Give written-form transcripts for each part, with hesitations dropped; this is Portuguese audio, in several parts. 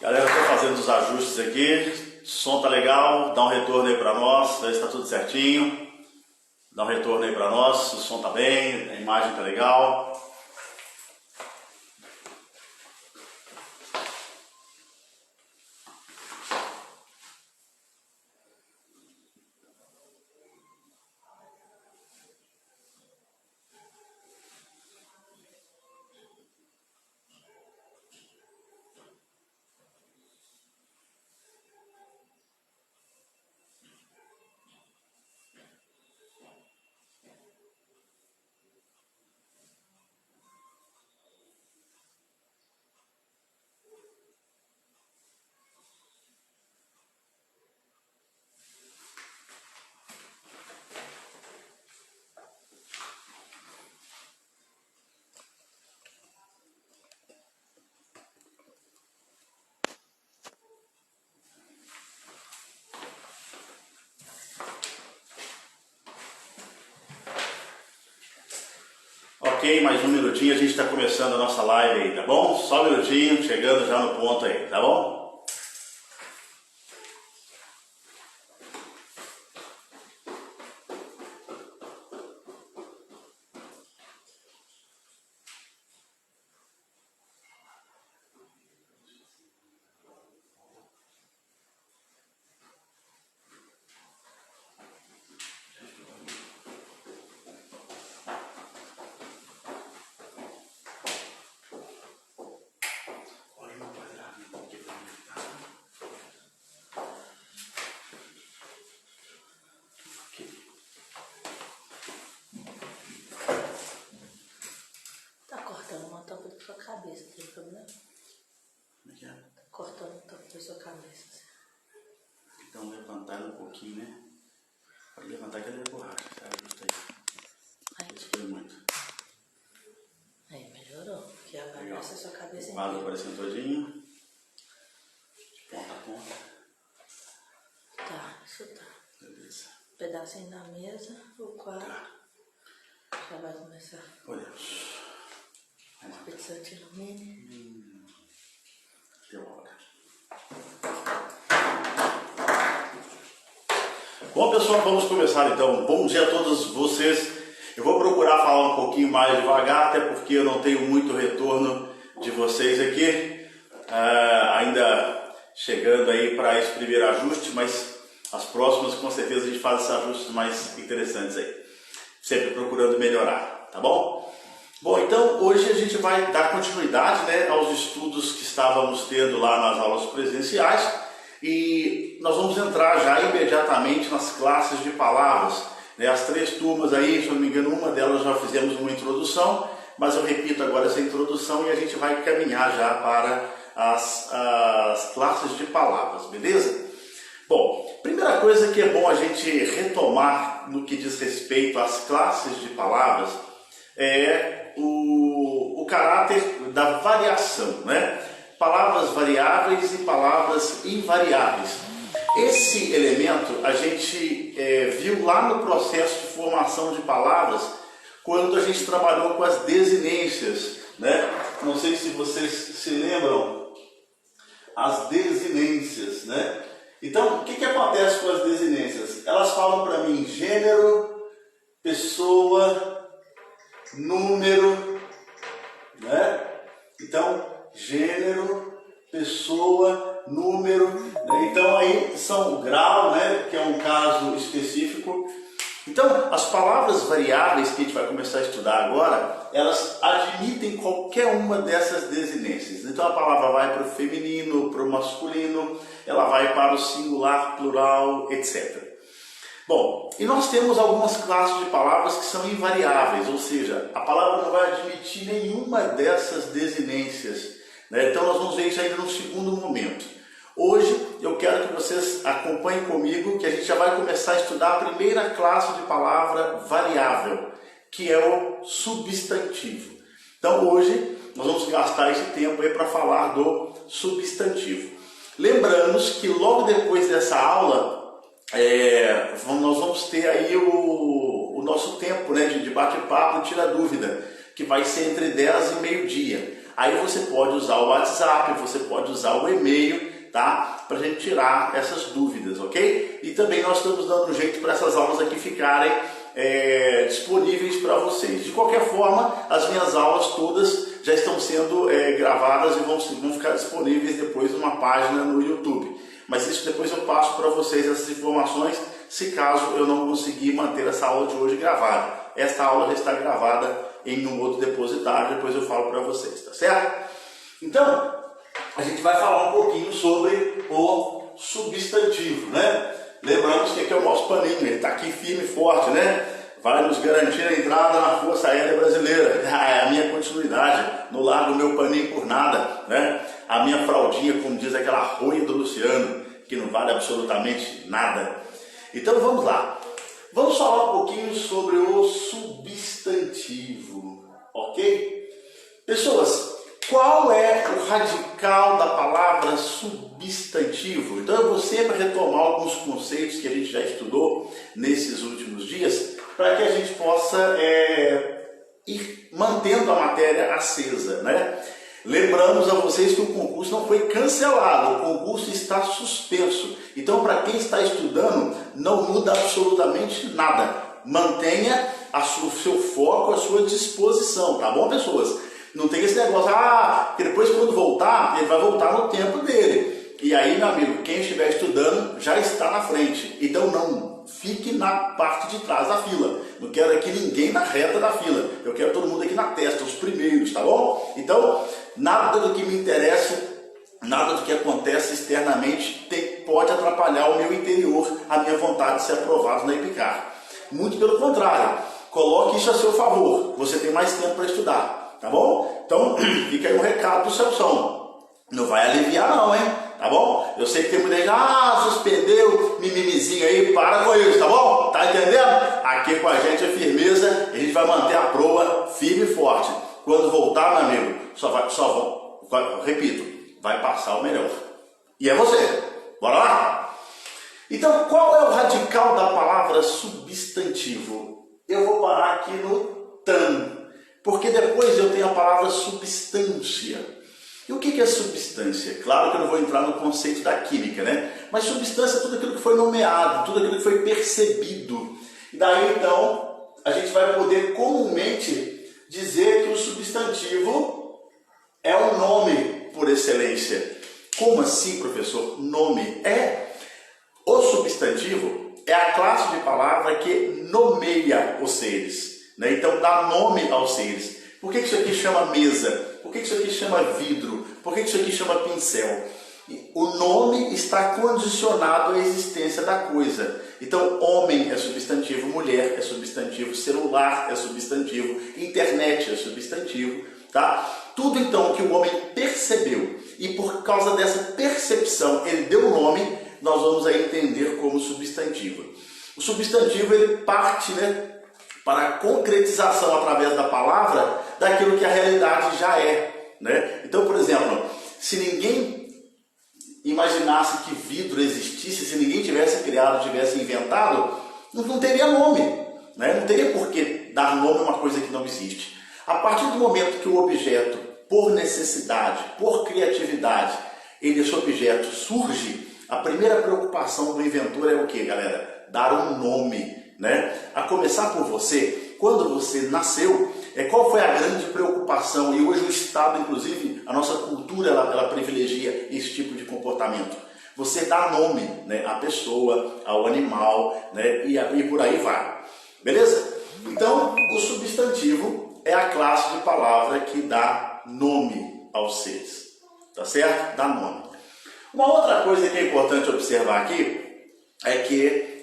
Galera, estou fazendo os ajustes aqui, o som tá legal, dá um retorno aí para nós, ver se está tudo certinho, dá um retorno aí para nós, se o som tá bem, a imagem tá legal. Ok, mais um minutinho, a gente está começando a nossa live aí, tá bom? Só um minutinho, chegando já no ponto aí, tá bom? Sua cabeça, tem problema? Como é que é? Tá cortando o topo da sua cabeça. Então levantar um pouquinho, né? Pode levantar que ele é borracha, tá? Justo aí. Isso foi muito. Aí melhorou, porque agora essa sua cabeça o quadro aparecendo todinho. De ponta a ponta. Tá, isso tá. Beleza. Pedacinho da mesa, o quadro. Tá. Já vai começar. Olhamos. Espetizante ilumine. Deu hora. Bom, pessoal, vamos começar então. Bom dia a todos vocês. Eu vou procurar falar um pouquinho mais devagar, até porque eu não tenho muito retorno de vocês aqui. Ainda chegando aí para esse primeiro ajuste, mas as próximas com certeza a gente faz esses ajustes mais interessantes aí. Sempre procurando melhorar, tá bom? Bom, então hoje a gente vai dar continuidade, né, aos estudos que estávamos tendo lá nas aulas presenciais e nós vamos entrar já imediatamente nas classes de palavras, né, as 3 turmas aí, se eu não me engano, uma delas já fizemos uma introdução, mas eu repito agora essa introdução e a gente vai caminhar já para as classes de palavras, beleza? Bom, primeira coisa que é bom a gente retomar no que diz respeito às classes de palavras é o caráter da variação, né? Palavras variáveis e palavras invariáveis. Esse elemento a gente viu lá no processo de formação de palavras, quando a gente trabalhou com as desinências, né? Não sei se vocês se lembram, as desinências, né? Então, o que acontece com as desinências? Elas falam para mim gênero, pessoa, número, né? Então, gênero, pessoa, número, né? Então aí são o grau, né? Que é um caso específico. Então, as palavras variáveis que a gente vai começar a estudar agora, elas admitem qualquer uma dessas desinências. Então, a palavra vai para o feminino, para o masculino, ela vai para o singular, plural, etc. Bom, e nós temos algumas classes de palavras que são invariáveis, ou seja, a palavra não vai admitir nenhuma dessas desinências, né? Então, nós vamos ver isso ainda no segundo momento. Hoje eu quero que vocês acompanhem comigo, que a gente já vai começar a estudar a primeira classe de palavra variável, que é o substantivo. Então hoje nós vamos gastar esse tempo aí para falar do substantivo. Lembramos que logo depois dessa aula, nós vamos ter aí o nosso tempo, né, de bate-papo, tira dúvida, que vai ser entre 10 e meio-dia. Aí você pode usar o WhatsApp, você pode usar o e-mail, tá? Para a gente tirar essas dúvidas, ok? E também nós estamos dando um jeito para essas aulas aqui ficarem disponíveis para vocês. De qualquer forma, as minhas aulas todas já estão sendo gravadas e vão ficar disponíveis depois numa página no YouTube. Mas isso depois eu passo para vocês essas informações, se caso eu não conseguir manter essa aula de hoje gravada. Esta aula já está gravada em um outro depositário, depois eu falo para vocês, tá certo? Então, a gente vai falar um pouquinho sobre o substantivo, né? Lembramos que aqui é o nosso paninho, ele está aqui firme e forte, né? Vai nos garantir a entrada na Força Aérea Brasileira. É a minha continuidade, no largo meu paninho por nada, né? A minha fraldinha, como diz aquela rolha do Luciano, que não vale absolutamente nada. Então vamos lá. Vamos falar um pouquinho sobre o substantivo, ok? Pessoas, qual é o radical da palavra substantivo? Então eu vou sempre retomar alguns conceitos que a gente já estudou nesses últimos dias, para que a gente possa ir mantendo a matéria acesa, né? Lembramos a vocês que o concurso não foi cancelado, o concurso está suspenso. Então, para quem está estudando, não muda absolutamente nada. Mantenha o seu foco, a sua disposição, tá bom, pessoas? Não tem esse negócio, que depois quando voltar, ele vai voltar no tempo dele. E aí, meu amigo, quem estiver estudando já está na frente. Então não fique na parte de trás da fila. Não quero aqui ninguém na reta da fila. Eu quero todo mundo aqui na testa, os primeiros, tá bom? Então, nada do que me interessa, nada do que acontece externamente pode atrapalhar o meu interior, a minha vontade de ser aprovado na EPICAR. Muito pelo contrário, coloque isso a seu favor. Você tem mais tempo para estudar. Tá bom? Então, fica aí um recado do Celção. Não vai aliviar não, hein? Tá bom? Eu sei que tem muita gente, suspendeu, mimimizinho aí, para com isso, tá bom? Tá entendendo? Aqui com a gente é firmeza, a gente vai manter a proa firme e forte. Quando voltar, meu amigo, repito, vai passar o melhor. E é você. Bora lá? Então, qual é o radical da palavra substantivo? Eu vou parar aqui no tan. Porque depois eu tenho a palavra substância. E o que é substância? Claro que eu não vou entrar no conceito da química, né? Mas substância é tudo aquilo que foi nomeado, tudo aquilo que foi percebido. E daí, então, a gente vai poder comumente dizer que o substantivo é um nome por excelência. Como assim, professor? Nome? O substantivo é a classe de palavra que nomeia os seres. Né? Então dá nome aos seres. Por que isso aqui chama mesa? Por que isso aqui chama vidro? Por que isso aqui chama pincel? O nome está condicionado à existência da coisa. Então homem é substantivo, mulher é substantivo, celular é substantivo, internet é substantivo, tá? Tudo então que o homem percebeu e por causa dessa percepção ele deu nome, nós vamos aí entender como substantivo. O substantivo ele parte para a concretização através da palavra daquilo que a realidade já é, né? Então, por exemplo, se ninguém imaginasse que vidro existisse, se ninguém tivesse criado, tivesse inventado, não teria nome, né? Não teria por que dar nome a uma coisa que não existe. A partir do momento que o objeto, por necessidade, por criatividade, esse objeto surge, a primeira preocupação do inventor é o que, galera? Dar um nome, né? A começar por você, quando você nasceu, qual foi a grande preocupação? E hoje o Estado, inclusive, a nossa cultura, ela privilegia esse tipo de comportamento. Você dá nome, né, à pessoa, ao animal, né, e por aí vai. Beleza? Então, o substantivo é a classe de palavra que dá nome aos seres. Tá certo? Dá nome. Uma outra coisa que é importante observar aqui é que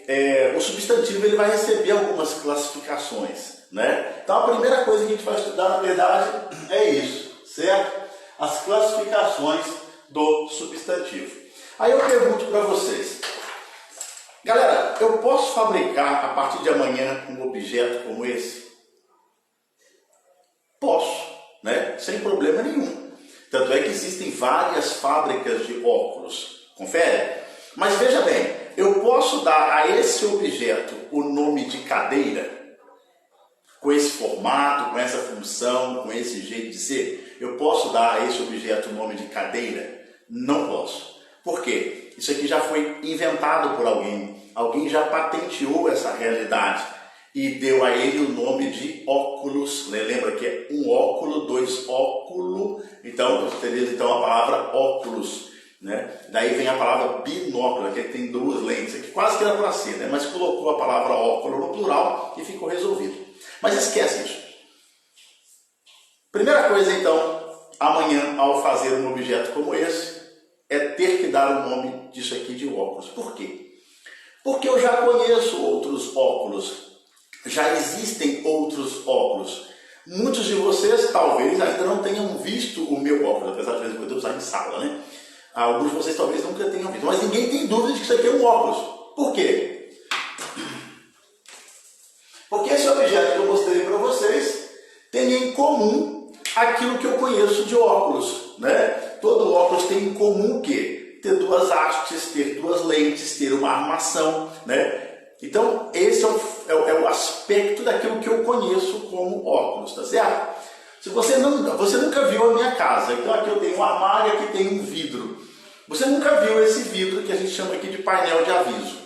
o substantivo ele vai receber algumas classificações, né? Então a primeira coisa que a gente vai estudar, na verdade, é isso, certo? As classificações do substantivo. Aí eu pergunto para vocês, galera, eu posso fabricar a partir de amanhã um objeto como esse? Posso, né? Sem problema nenhum. Tanto é que existem várias fábricas de óculos, confere? Mas veja bem, eu posso dar a esse objeto o nome de cadeira? Com esse formato, com essa função, com esse jeito de ser? Eu posso dar a esse objeto o nome de cadeira? Não posso. Por quê? Isso aqui já foi inventado por alguém. Alguém já patenteou essa realidade e deu a ele o nome de óculos. Lembra que é um óculo, dois óculo. Então, você teria então a palavra óculos, né? Daí vem a palavra binóculo, que tem duas lentes, que quase que era para ser, né? Mas colocou a palavra óculo no plural e ficou resolvido. Mas esquece isso. Primeira coisa então, amanhã ao fazer um objeto como esse, é ter que dar o nome disso aqui de óculos. Por quê? Porque eu já conheço outros óculos, já existem outros óculos. Muitos de vocês talvez ainda não tenham visto o meu óculos, apesar de vez em quando eu usar em sala, né? Alguns de vocês talvez nunca tenham visto, mas ninguém tem dúvida de que isso aqui é um óculos. Por quê? Porque esse objeto que eu mostrei para vocês tem em comum aquilo que eu conheço de óculos, né? Todo óculos tem em comum o quê? Ter duas hastes, ter duas lentes, ter uma armação, né? Então, esse é o aspecto daquilo que eu conheço como óculos, tá certo? Se você nunca viu a minha casa, então aqui eu tenho um armário, aqui tem um vidro. Você nunca viu esse vidro que a gente chama aqui de painel de aviso.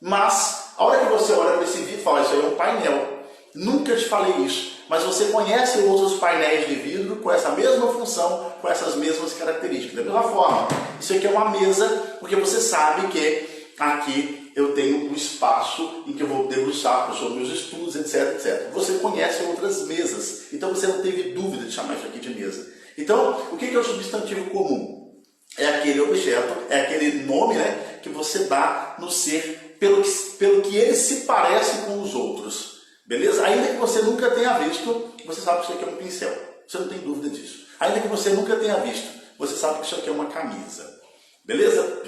Mas, a hora que você olha para esse vidro e fala, isso aí é um painel. Nunca te falei isso, mas você conhece outros painéis de vidro com essa mesma função, com essas mesmas características. Da mesma forma, isso aqui é uma mesa, porque você sabe que aqui eu tenho um espaço em que eu vou debruçar sobre meus estudos, etc, etc. Você conhece outras mesas, então você não teve dúvida de chamar isso aqui de mesa. Então, o que é o substantivo comum? É aquele objeto, é aquele nome, né, que você dá no ser pelo que ele se parece com os outros. Beleza? Ainda que você nunca tenha visto, você sabe que isso aqui é um pincel. Você não tem dúvida disso. Ainda que você nunca tenha visto, você sabe que isso aqui é uma camisa. Beleza?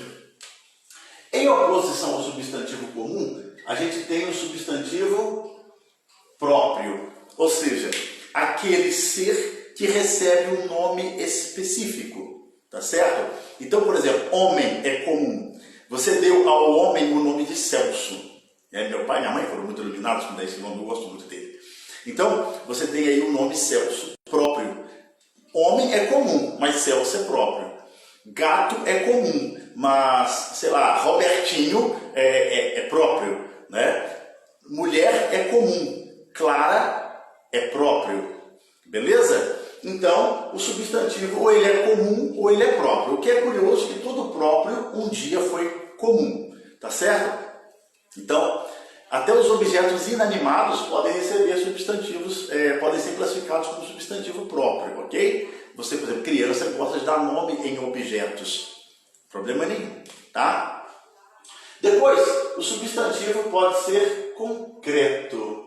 Em oposição ao substantivo comum, a gente tem um substantivo próprio. Ou seja, aquele ser que recebe um nome específico. Tá certo? Então, por exemplo, homem é comum. Você deu ao homem o nome de Celso. Meu pai e minha mãe foram muito iluminados com esse nome, eu gosto muito dele. Então, você tem aí o nome Celso próprio. Homem é comum, mas Celso é próprio. Gato é comum, mas, sei lá, Robertinho é próprio, né? Mulher é comum, Clara é próprio. Beleza? Então, o substantivo ou ele é comum ou ele é próprio. O que é curioso é que todo próprio um dia foi comum. Tá certo? Então, até os objetos inanimados podem receber substantivos, podem ser classificados como substantivo próprio, ok? Você, por exemplo, criança gosta de dar nome em objetos. Problema nenhum, tá? Depois, o substantivo pode ser concreto.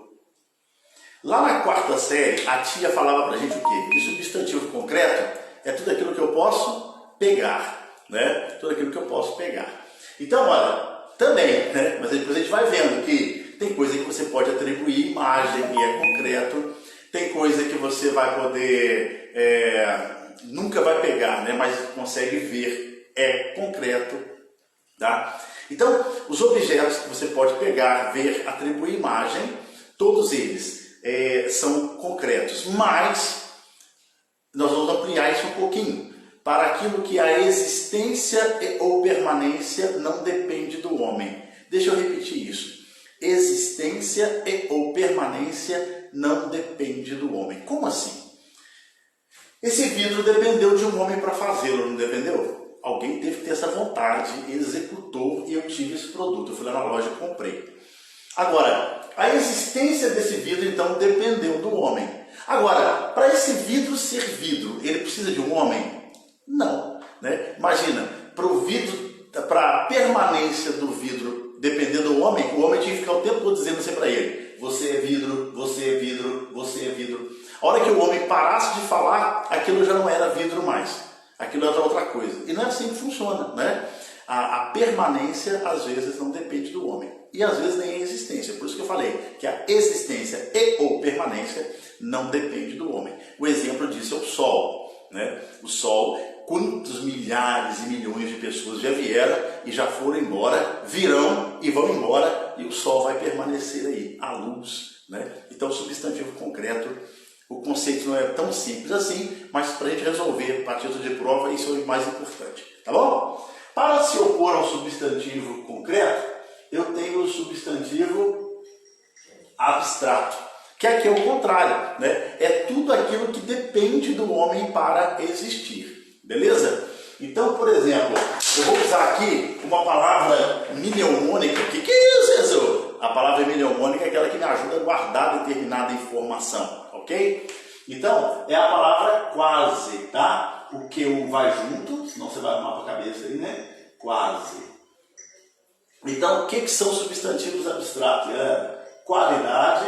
Lá na quarta série, a tia falava pra gente o quê? Que substantivo concreto é tudo aquilo que eu posso pegar, né? Tudo aquilo que eu posso pegar. Então, olha, também, né? Mas depois a gente vai vendo que Tem coisa que você pode atribuir imagem e é concreto. Tem coisa que você vai poder, nunca vai pegar, né? Mas consegue ver, é concreto. Tá? Então, os objetos que você pode pegar, ver, atribuir imagem, todos eles são concretos. Mas nós vamos ampliar isso um pouquinho para aquilo que a existência ou permanência não depende do homem. Deixa eu repetir isso. Existência ou permanência não depende do homem. Como assim? Esse vidro dependeu de um homem para fazê-lo, não dependeu? Alguém teve que ter essa vontade, executou e eu tive esse produto. Eu fui lá na loja e comprei. Agora, a existência desse vidro então dependeu do homem. Agora, para esse vidro ser vidro, ele precisa de um homem? Não. Né? Imagina, para a permanência do vidro depender do homem, o homem tinha que ficar o tempo todo dizendo assim para ele: você é vidro, você é vidro, você é vidro. A hora que o homem parasse de falar, aquilo já não era vidro mais. Aquilo era outra coisa. E não é assim que funciona, né? A permanência, às vezes, não depende do homem. E, às vezes, nem a existência. Por isso que eu falei que a existência e ou permanência não depende do homem. O exemplo disso é o Sol. Né? O Sol, quantos milhares e milhões de pessoas já vieram e já foram embora, virão e vão embora, e o Sol vai permanecer aí, a luz. Né? Então, substantivo concreto, o conceito não é tão simples assim, mas para a gente resolver a título de prova, isso é o mais importante. Tá bom? Para se opor ao substantivo concreto, eu tenho o substantivo abstrato, que aqui é o contrário, né? É tudo aquilo que depende do homem para existir, beleza? Então, por exemplo, eu vou usar aqui uma palavra mnemônica. O que é isso, Jesus? A palavra mnemônica é aquela que me ajuda a guardar determinada informação, ok? Então, é a palavra quase, tá? O que vai junto, senão você vai arrumar para a cabeça aí, né? Quase. Então, o que são substantivos abstratos? Qualidade,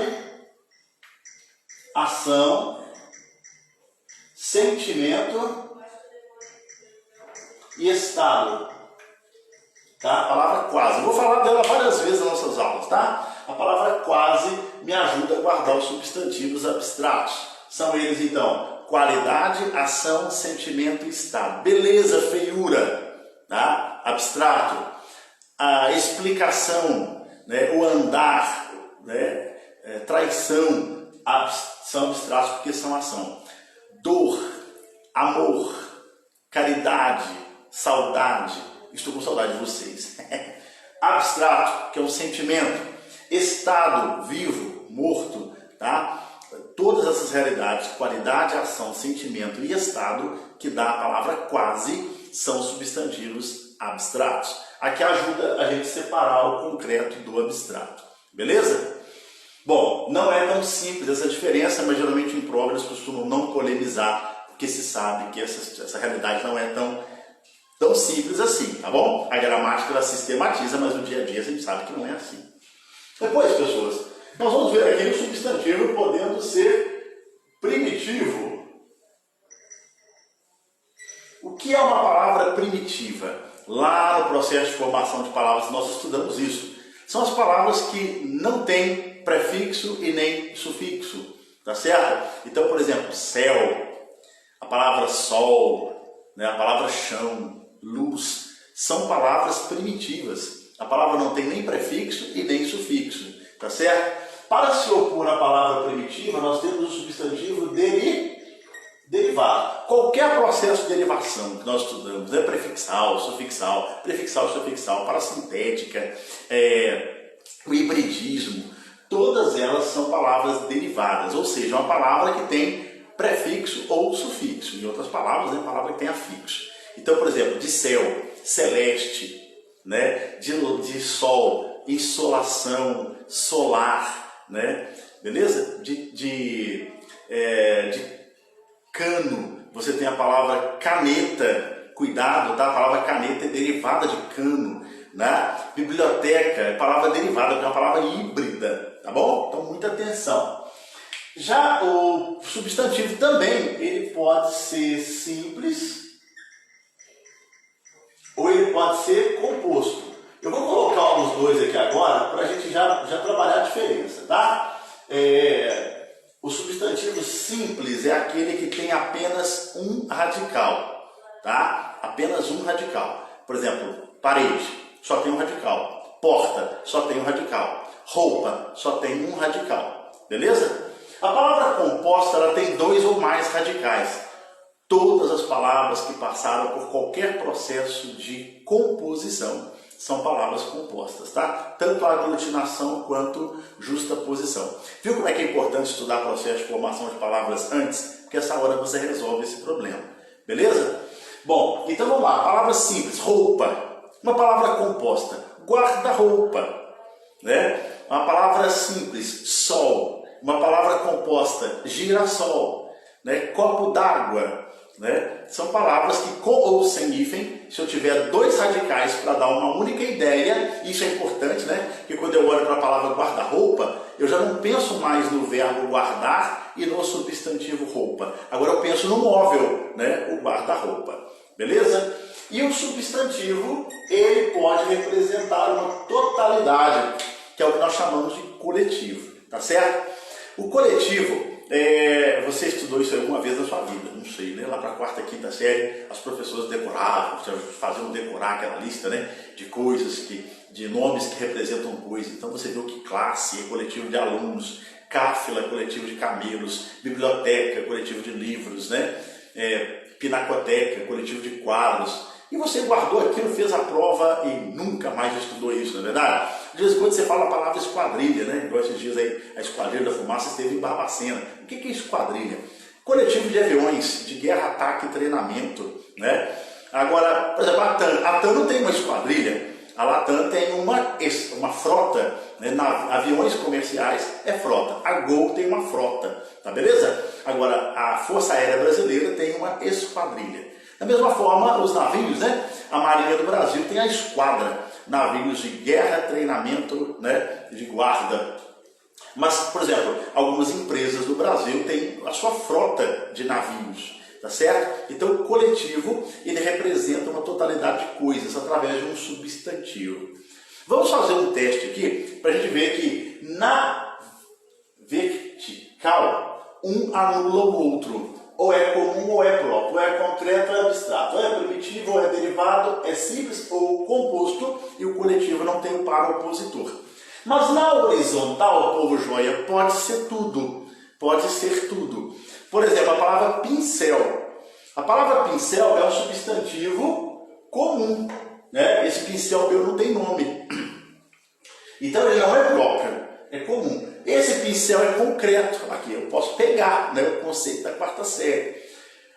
ação, sentimento e estado. Tá? A palavra quase. Eu vou falar dela várias vezes nas nossas aulas, tá? A palavra quase me ajuda a guardar os substantivos abstratos. São eles, então, qualidade, ação, sentimento e estado. Beleza, feiura, tá? Abstrato. A explicação, né? O andar, né? Traição, são abstratos porque são ação. Dor, amor, caridade, saudade. Estou com saudade de vocês. Abstrato, que é um sentimento. Estado, vivo, morto, tá? Todas essas realidades, qualidade, ação, sentimento e estado, que dá a palavra quase, são substantivos abstratos. Aqui ajuda a gente a separar o concreto do abstrato. Beleza? Bom, não é tão simples essa diferença, mas geralmente em prova eles costumam não polemizar, porque se sabe que essa realidade não é tão simples assim, tá bom? A gramática ela sistematiza, mas no dia a dia a gente sabe que não é assim. Depois, pessoas, nós vamos ver aqui o substantivo podendo ser primitivo. O que é uma palavra primitiva? Lá no processo de formação de palavras nós estudamos isso. São as palavras que não têm prefixo e nem sufixo, tá certo? Então, por exemplo, céu, a palavra sol, né, a palavra chão, luz, são palavras primitivas. A palavra não tem nem prefixo e nem sufixo, tá certo? Para se opor à palavra primitiva, nós temos o substantivo derivado. Qualquer processo de derivação que nós estudamos, né, prefixal, sufixal, parassintética, o hibridismo, todas elas são palavras derivadas, ou seja, uma palavra que tem prefixo ou sufixo. Em outras palavras, é uma palavra que tem afixo. Então, por exemplo, de céu, celeste, né? de sol, insolação, solar, né? Beleza? De cano, você tem a palavra caneta, cuidado, tá? A palavra caneta é derivada de cano, né? Biblioteca é palavra derivada, é uma palavra híbrida, tá bom? Então, muita atenção. Já o substantivo também, ele pode ser simples ou ele pode ser composto. Eu vou colocar um dos dois aqui agora para a gente já já trabalhar a diferença, tá? O substantivo simples é aquele que tem apenas um radical, tá? Apenas um radical. Por exemplo, parede, só tem um radical. Porta, só tem um radical. Roupa, só tem um radical. Beleza? A palavra composta, ela tem 2 ou mais radicais. Todas as palavras que passaram por qualquer processo de composição são palavras compostas, tá? Tanto a aglutinação quanto justaposição. Viu como é que é importante estudar o processo de formação de palavras antes? Porque essa hora você resolve esse problema. Beleza? Bom, então vamos lá. Palavra simples, roupa. Uma palavra composta, guarda-roupa, né? Uma palavra simples, sol. Uma palavra composta, girassol, né? Copo d'água, né? São palavras que com ou sem hífen, se eu tiver 2 radicais para dar uma única ideia, isso é importante, né? Porque quando eu olho para a palavra guarda-roupa, eu já não penso mais no verbo guardar e no substantivo roupa. Agora eu penso no móvel, né? O guarda-roupa, beleza? E o substantivo, ele pode representar uma totalidade, que é o que nós chamamos de coletivo, tá certo? O coletivo, você estudou isso alguma vez na sua vida, não sei, né? Lá para a 4ª, 5ª série, as professoras decoravam, faziam decorar aquela lista, né? De coisas, de nomes que representam coisas. Então você viu que classe é coletivo de alunos, cáfila, coletivo de camelos, biblioteca, coletivo de livros, né? Pinacoteca, coletivo de quadros. E você guardou aquilo, fez a prova e nunca mais estudou isso, não é verdade? De vez em quando você fala a palavra esquadrilha, né? Igual esses dias aí, a Esquadrilha da Fumaça esteve em Barbacena. O que é esquadrilha? Coletivo de aviões, de guerra, ataque e treinamento, né? Agora, por exemplo, a TAM não tem uma esquadrilha, a Latam tem uma frota, né? Aviões comerciais é frota, a Gol tem uma frota, tá beleza? Agora, a Força Aérea Brasileira tem uma esquadrilha. Da mesma forma, os navios, né? A Marinha do Brasil tem a esquadra, navios de guerra, treinamento, né? De guarda. Mas, por exemplo, algumas empresas do Brasil têm a sua frota de navios, tá certo? Então, o coletivo, ele representa uma totalidade de coisas através de um substantivo. Vamos fazer um teste aqui para a gente ver que na vertical, um anula o outro. Ou é comum ou é próprio, ou é concreto ou é abstrato, ou é primitivo ou é derivado, é simples ou composto, e o coletivo não tem o par opositor. Mas na horizontal, povo joia, pode ser tudo. Pode ser tudo. Por exemplo, a palavra pincel. A palavra pincel é um substantivo comum, né? Esse pincel meu não tem nome. Então ele não é próprio, é comum. Esse pincel é concreto, aqui eu posso pegar, né, o conceito da 4ª série.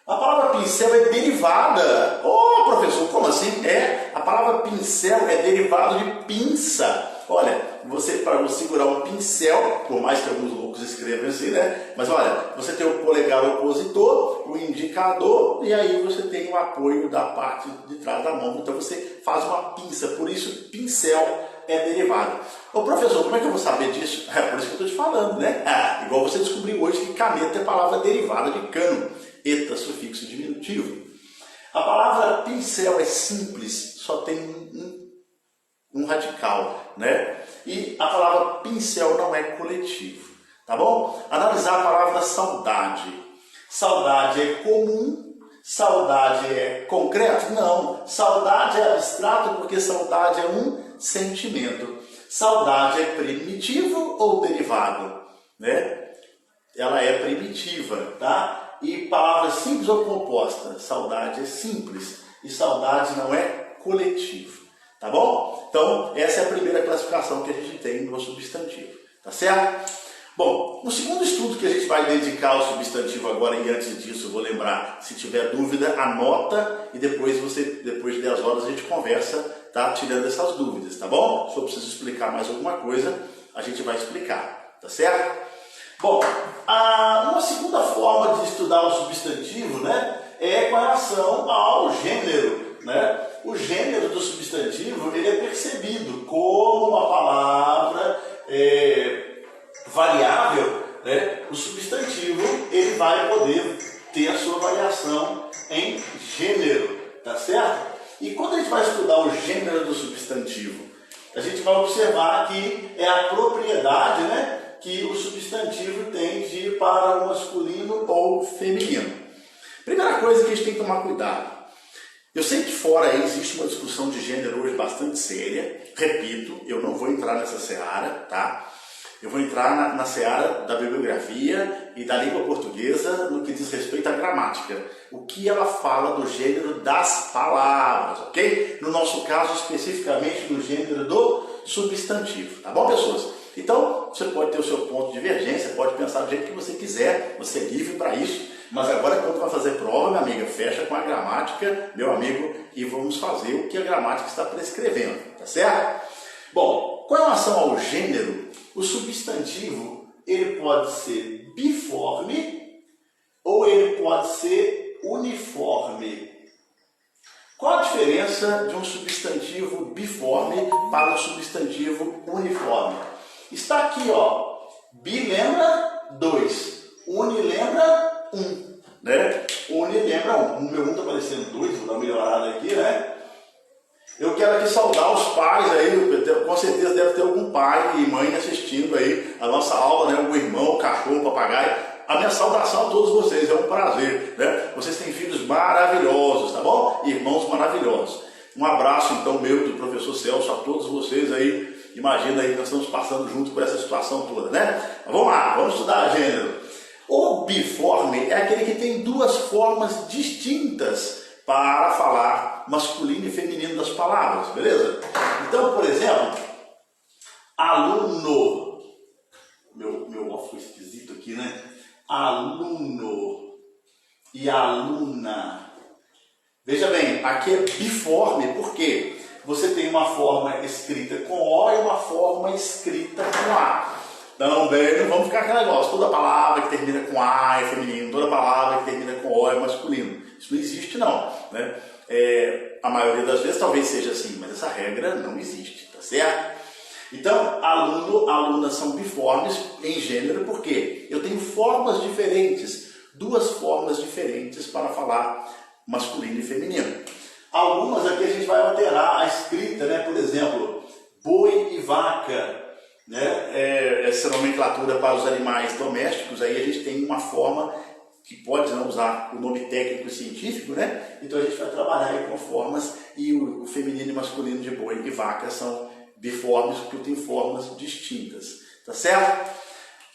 A palavra pincel é derivada. Oh, professor, como assim? A palavra pincel é derivado de pinça. Olha, para você segurar um pincel, por mais que alguns loucos escrevam assim, né? Mas olha, você tem o polegar opositor, o indicador, e aí você tem o apoio da parte de trás da mão. Então você faz uma pinça, por isso pincel é derivado. Ô professor, como é que eu vou saber disso? É por isso que eu estou te falando, né? Igual você descobriu hoje que caneta é palavra derivada de cano, eta, sufixo diminutivo. A palavra pincel é simples, só tem um radical, né? E a palavra pincel não é coletivo, tá bom? Analisar a palavra saudade. Saudade é comum. Saudade é concreto? Não. Saudade é abstrato porque saudade é um sentimento. Saudade é primitivo ou derivado? Né? Ela é primitiva, tá? E palavras simples ou compostas? Saudade é simples e saudade não é coletivo, tá bom? Então, essa é a primeira classificação que a gente tem no substantivo, tá certo? Bom, no segundo estudo que a gente vai dedicar ao substantivo agora, e antes disso eu vou lembrar, se tiver dúvida, anota e depois de 10 horas a gente conversa, tá? Tirando essas dúvidas, tá bom? Se eu preciso explicar mais alguma coisa, a gente vai explicar, tá certo? Bom, uma segunda forma de estudar o substantivo, né, é com relação ao gênero, né? O gênero do substantivo, ele é percebido como uma palavra variável, né? O substantivo ele vai poder ter a sua variação em gênero, tá certo? E quando a gente vai estudar o gênero do substantivo, a gente vai observar que é a propriedade, né, que o substantivo tem de ir para o masculino ou feminino. Primeira coisa que a gente tem que tomar cuidado. Eu sei que fora aí existe uma discussão de gênero hoje bastante séria. Repito, eu não vou entrar nessa seara, tá? Eu vou entrar na seara da bibliografia e da língua portuguesa no que diz respeito à gramática. O que ela fala do gênero das palavras, ok? No nosso caso, especificamente no gênero do substantivo, tá bom, pessoas? Então, você pode ter o seu ponto de divergência, pode pensar do jeito que você quiser, você é livre para isso. Mas agora, quando vai fazer prova, minha amiga, fecha com a gramática, meu amigo, e vamos fazer o que a gramática está prescrevendo, tá certo? Bom, com relação ao gênero, o substantivo, ele pode ser biforme ou ele pode ser uniforme. Qual a diferença de um substantivo biforme para um substantivo uniforme? Está aqui, ó, bi lembra 2, uni lembra 1, né? Uni lembra 1, o meu 1 está parecendo 2, vou dar uma melhorada aqui, né? Eu quero aqui saudar os pais aí, com certeza deve ter algum pai e mãe assistindo aí a nossa aula, né? Algum irmão, cachorro, papagaio. A minha saudação a todos vocês, é um prazer, né? Vocês têm filhos maravilhosos, tá bom? Irmãos maravilhosos. Um abraço então meu do professor Celso a todos vocês aí. Imagina aí, nós estamos passando junto por essa situação toda, né? Mas vamos lá, vamos estudar gênero. O biforme é aquele que tem duas formas distintas para falar masculino e feminino das palavras, beleza? Então, por exemplo, aluno. Meu óculos foi esquisito aqui, né? Aluno e aluna. Veja bem, aqui é biforme, porque você tem uma forma escrita com O e uma forma escrita com A. Então, bem, não vamos ficar com aquele negócio. Toda palavra que termina com A é feminino, toda palavra que termina com O é masculino. Isso não existe, não, né? A maioria das vezes talvez seja assim, mas essa regra não existe, tá certo? Então, aluno, aluna são biformes em gênero, porque eu tenho formas diferentes, duas formas diferentes para falar masculino e feminino. Algumas aqui a gente vai alterar a escrita, né? Por exemplo, boi e vaca, né? Essa nomenclatura para os animais domésticos, aí a gente tem uma forma que pode não usar o nome técnico e científico, né? Então a gente vai trabalhar aí com formas, e o feminino e masculino de boi e vaca são biformes, porque tem formas distintas, tá certo?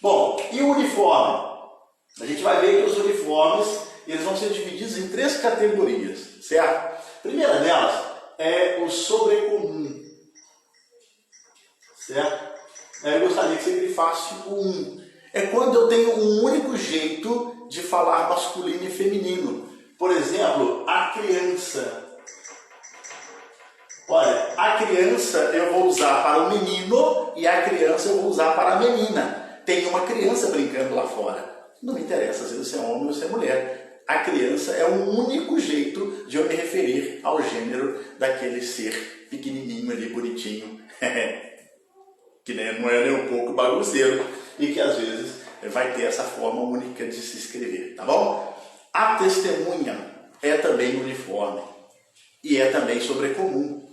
Bom, e o uniforme? A gente vai ver que os uniformes, eles vão ser divididos em 3 categorias, certo? A primeira delas é o sobrecomum, certo? Eu gostaria que você grifasse o 1. É quando eu tenho um único jeito de falar masculino e feminino. Por exemplo, a criança. Olha, a criança eu vou usar para o menino e a criança eu vou usar para a menina. Tem uma criança brincando lá fora. Não me interessa se você é homem ou se é mulher. A criança é o único jeito de eu me referir ao gênero daquele ser pequenininho ali, bonitinho, que não é nem um pouco bagunceiro e que às vezes vai ter essa forma única de se escrever, tá bom? A testemunha é também uniforme e é também sobrecomum.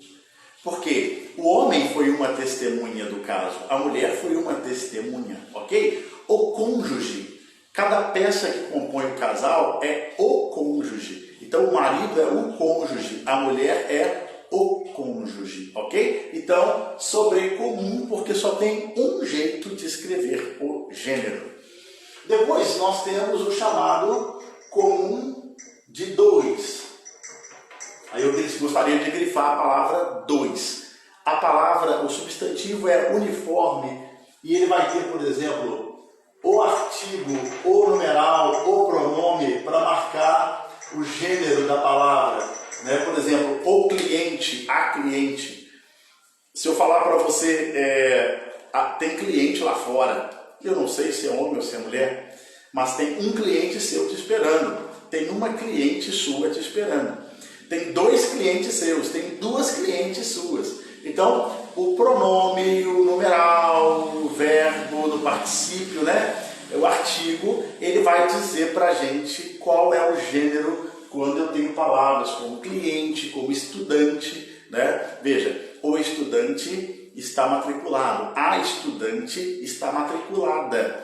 Porque o homem foi uma testemunha do caso, a mulher foi uma testemunha, ok? O cônjuge, cada peça que compõe o casal é o cônjuge. Então o marido é o cônjuge, a mulher é o cônjuge, ok? Então, sobrecomum, porque só tem um jeito de escrever o gênero. Depois nós temos o chamado comum de 2. Aí eu gostaria de grifar a palavra 2. A palavra, o substantivo é uniforme e ele vai ter, por exemplo, o artigo, o numeral, o pronome para marcar o gênero da palavra. Né? Por exemplo, o cliente, a cliente. Se eu falar para você, tem cliente lá fora, eu não sei se é homem ou se é mulher, mas tem um cliente seu te esperando, tem uma cliente sua te esperando. Tem 2 clientes seus, tem 2 clientes suas. Então, o pronome, o numeral, o verbo, no particípio, né? O artigo, ele vai dizer para a gente qual é o gênero quando eu tenho palavras como cliente, como estudante, né? Veja, o estudante está matriculado. A estudante está matriculada.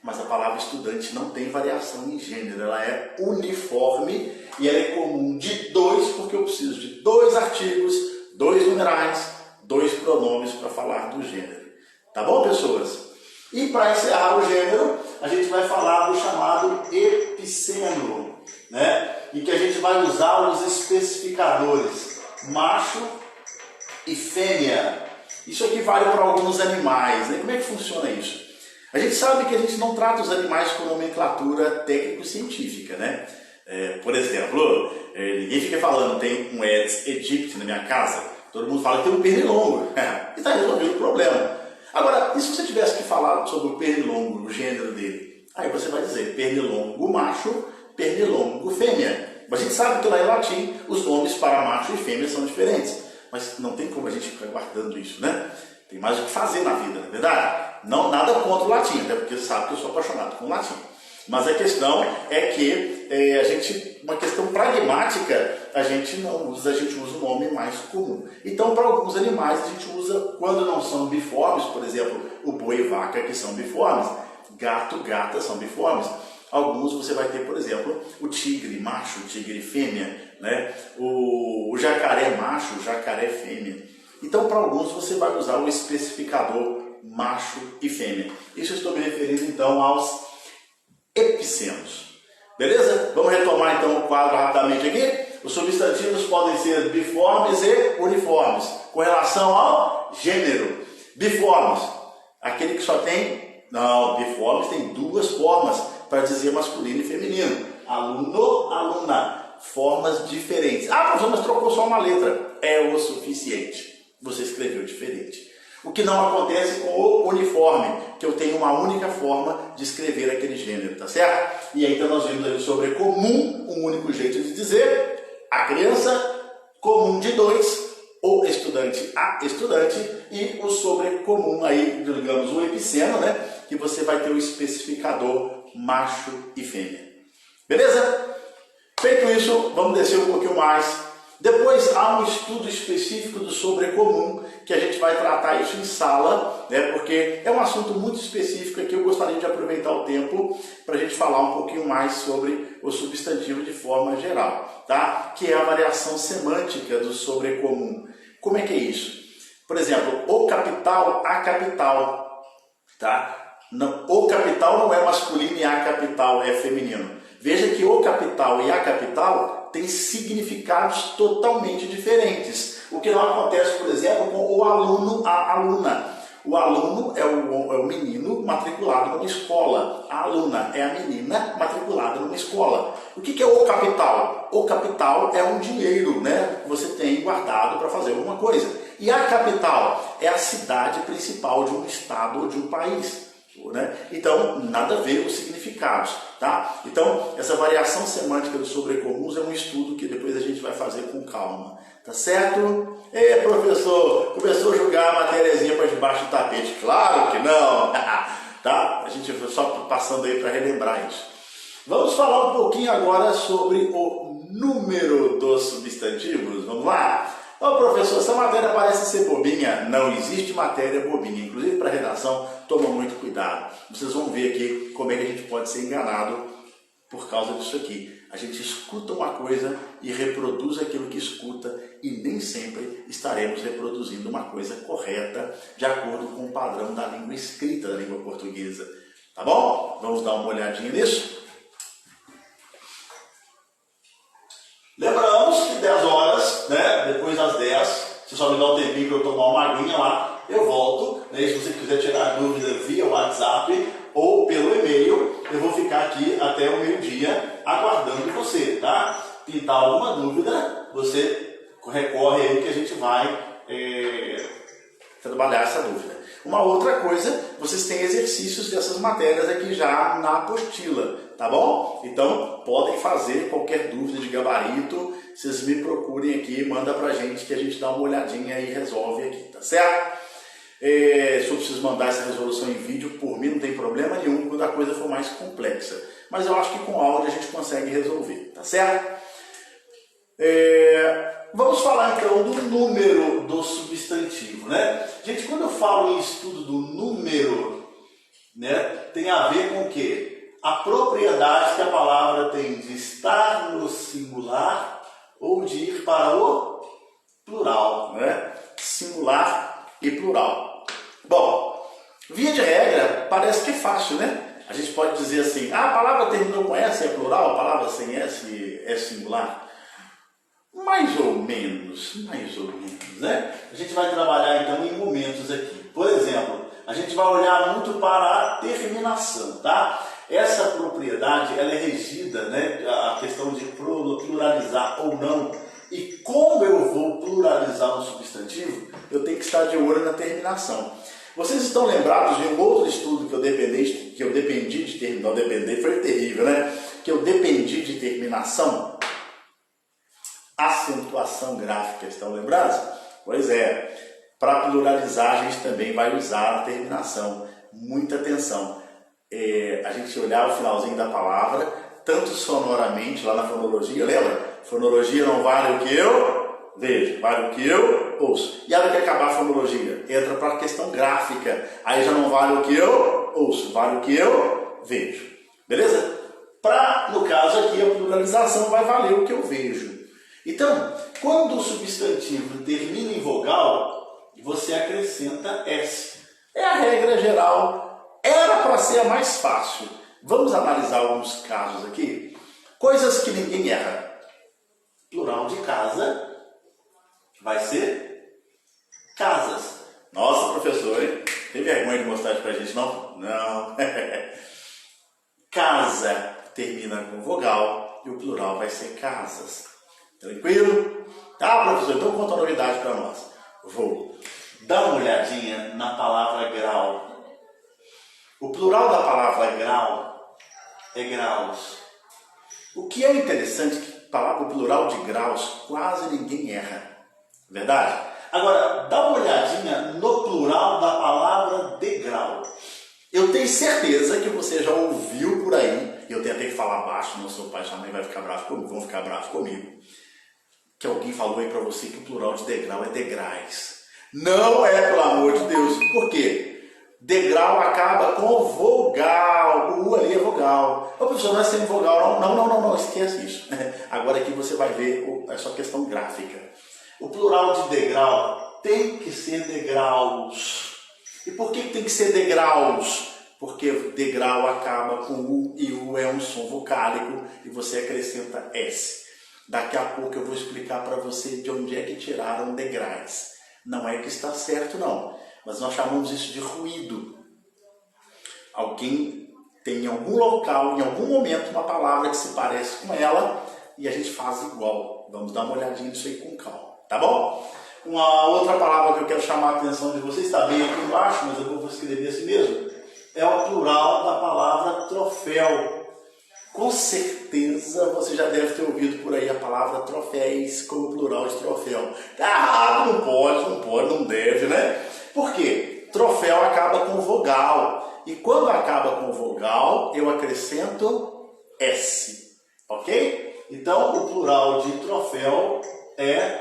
Mas a palavra estudante não tem variação em gênero, ela é uniforme e ela é comum de dois, porque eu preciso de dois artigos, dois numerais, dois pronomes para falar do gênero. Tá bom, pessoas? E para encerrar o gênero, a gente vai falar do chamado epiceno, né? Em que a gente vai usar os especificadores macho e fêmea. Isso aqui vale para alguns animais, né? Como é que funciona isso? A gente sabe que a gente não trata os animais com nomenclatura técnico-científica, né? Por exemplo, ninguém fica falando tem um Aedes aegypti na minha casa, todo mundo fala que tem um pernilongo, e está resolvido o problema. Agora, e se você tivesse que falar sobre o pernilongo, o gênero dele? Aí você vai dizer pernilongo macho, pernilongo fêmea. Mas a gente sabe que lá em latim os nomes para macho e fêmea são diferentes. Mas não tem como a gente ficar guardando isso, né? Tem mais o que fazer na vida, não é verdade? Não, nada contra o latim, até porque você sabe que eu sou apaixonado com o latim. Mas a questão é que uma questão pragmática, a gente não usa, a gente usa o nome mais comum. Então, para alguns animais, a gente usa, quando não são biformes, por exemplo, o boi e vaca, que são biformes, gato, gata são biformes. Alguns você vai ter, por exemplo, o tigre macho, o tigre fêmea, né? O jacaré macho, o jacaré fêmea. Então, para alguns, você vai usar o especificador macho e fêmea. Isso eu estou me referindo, então, aos epicenos. Beleza? Vamos retomar, então, o quadro rapidamente aqui. Os substantivos podem ser biformes e uniformes, com relação ao gênero. Biformes, aquele que só tem... Não, biformes tem duas formas para dizer masculino e feminino. Aluno, aluna. Formas diferentes. Ah, professor, mas trocou só uma letra. É o suficiente. Você escreveu diferente. O que não acontece com o uniforme, que eu tenho uma única forma de escrever aquele gênero, tá certo? E aí então nós vimos ali sobre comum, um único jeito de dizer, a criança, comum de dois, o estudante, a estudante, e o sobrecomum aí, digamos, o epiceno, né? Que você vai ter o especificador macho e fêmea. Beleza? Feito isso, vamos descer um pouquinho mais. Depois há um estudo específico do sobrecomum, que a gente vai tratar isso em sala, né, porque é um assunto muito específico aqui, eu gostaria de aproveitar o tempo para a gente falar um pouquinho mais sobre o substantivo de forma geral, tá? Que é a variação semântica do sobrecomum. Como é que é isso? Por exemplo, o capital, a capital, tá? Não, o capital não é masculino e a capital é feminino. Veja que o capital e a capital têm significados totalmente diferentes. O que não acontece, por exemplo, com o aluno, a aluna. O aluno é o menino matriculado numa escola. A aluna é a menina matriculada numa escola. O que é o capital? O capital é um dinheiro, né, que você tem guardado para fazer alguma coisa. E a capital é a cidade principal de um estado ou de um país. Né? Então, nada a ver com os significados, tá? Então, essa variação semântica dos sobrecomuns é um estudo que depois a gente vai fazer com calma, tá certo? Professor, começou a jogar a matériazinha para debaixo do tapete? Claro que não, tá? A gente só passando aí para relembrar isso. Vamos falar um pouquinho agora sobre o número dos substantivos, vamos lá? Ô professor, essa matéria parece ser bobinha. Não existe matéria bobinha. Inclusive para redação, toma muito cuidado. Vocês vão ver aqui como é que a gente pode ser enganado por causa disso aqui. A gente escuta uma coisa e reproduz aquilo que escuta e nem sempre estaremos reproduzindo uma coisa correta de acordo com o padrão da língua escrita, da língua portuguesa. Tá bom? Vamos dar uma olhadinha nisso? Lembramos que 10 horas, né, depois das 10, você só me dá um tempinho para eu tomar uma aguinha lá, eu volto, né, e se você quiser tirar dúvida via WhatsApp ou pelo e-mail, eu vou ficar aqui até o meio-dia aguardando você, tá? Pintar alguma dúvida, você recorre aí que a gente vai trabalhar essa dúvida. Uma outra coisa, vocês têm exercícios dessas matérias aqui já na apostila, tá bom? Então, podem fazer qualquer dúvida de gabarito, vocês me procurem aqui, manda pra gente que a gente dá uma olhadinha e resolve aqui, tá certo? Se eu preciso mandar essa resolução em vídeo, por mim não tem problema nenhum quando a coisa for mais complexa. Mas eu acho que com áudio a gente consegue resolver, tá certo? Vamos falar então do número do substantivo, né? Gente, quando eu falo em estudo do número, né, tem a ver com o quê? A propriedade que a palavra tem de estar no singular ou de ir para o plural, né? Singular e plural. Bom, via de regra, parece que é fácil, né? A gente pode dizer assim, a palavra terminou com S é plural, a palavra sem S é singular. Mais ou menos, né? A gente vai trabalhar então em momentos aqui. Por exemplo, a gente vai olhar muito para a terminação, tá? Essa propriedade, ela é regida, né? A questão de pluralizar ou não. E como eu vou pluralizar um substantivo, eu tenho que estar de olho na terminação. Vocês estão lembrados de um outro estudo que eu dependi de terminar, foi terrível, né? Que eu dependi de terminação. Acentuação gráfica, estão lembrados? Pois é, para pluralizar a gente também vai usar a terminação. Muita atenção. A gente olhar o finalzinho da palavra, tanto sonoramente, lá na fonologia, lembra? Fonologia não vale o que eu vejo, vale o que eu ouço. E a hora que acabar a fonologia, entra para a questão gráfica. Aí já não vale o que eu ouço, vale o que eu vejo. Beleza? No caso aqui, a pluralização vai valer o que eu vejo. Então, quando o substantivo termina em vogal, você acrescenta S. É a regra geral. Era para ser a mais fácil. Vamos analisar alguns casos aqui. Coisas que ninguém erra. Plural de casa vai ser casas. Nossa, professor, hein? Tem vergonha de mostrar isso pra gente, não? Não. Casa termina com vogal e o plural vai ser casas. Tranquilo? Tá, professor? Então conta uma novidade para nós. Vou dar uma olhadinha na palavra grau. O plural da palavra grau é graus. O que é interessante é que o plural de graus quase ninguém erra. Verdade? Agora, dá uma olhadinha no plural da palavra degrau. Eu tenho certeza que você já ouviu por aí, e eu tenho até que falar baixo, não seu pai e sua mãe vão ficar bravos comigo, que alguém falou aí para você que o plural de degrau é degraus. Não é, pelo amor de Deus. Por quê? Degrau acaba com vogal. O U ali é vogal. O professor, não é sem vogal, não. Não, esquece isso. Agora aqui você vai ver a sua questão gráfica. O plural de degrau tem que ser degraus. E por que tem que ser degraus? Porque degrau acaba com U e U é um som vocálico e você acrescenta S. Daqui a pouco eu vou explicar para você de onde é que tiraram degraus. Não é que está certo, não. Mas nós chamamos isso de ruído. Alguém tem em algum local, em algum momento, uma palavra que se parece com ela e a gente faz igual. Vamos dar uma olhadinha nisso aí com calma, tá bom? Uma outra palavra que eu quero chamar a atenção de vocês, está bem aqui embaixo, mas eu vou escrever assim mesmo, é o plural da palavra troféu. Com certeza você já deve ter ouvido por aí a palavra troféis como plural de troféu. Tá errado, não deve, né? Por quê? Troféu acaba com vogal. E quando acaba com vogal, eu acrescento S. Ok? Então, o plural de troféu é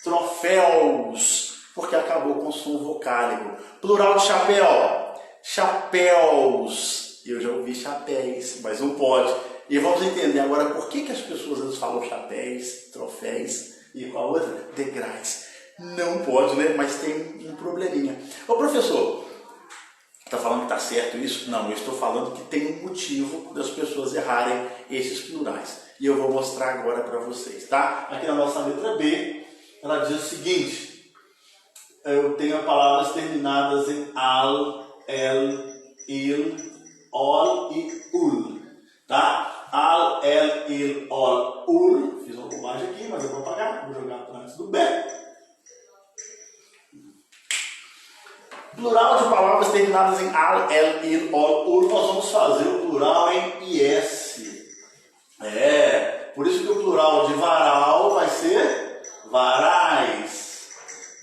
troféus, porque acabou com som vocálico. Plural de chapéu, chapéus. Eu já ouvi chapéus, mas não pode. E vamos entender agora por que as pessoas às vezes falam chapéus, troféus e qual outra? Degraus. Não pode, né? Mas tem um probleminha. Ô professor, está falando que está certo isso? Não, eu estou falando que tem um motivo das pessoas errarem esses plurais. E eu vou mostrar agora para vocês, tá? Aqui na nossa letra B, ela diz o seguinte. Eu tenho palavras terminadas em al, el, il, ol e ul, tá? Al, el, il, ol, ul. Fiz uma bobagem aqui, mas eu vou apagar. Vou jogar antes do B. Plural de palavras terminadas em al, el, il, ol, ul. Nós vamos fazer o plural em is. Por isso que o plural de varal vai ser varais.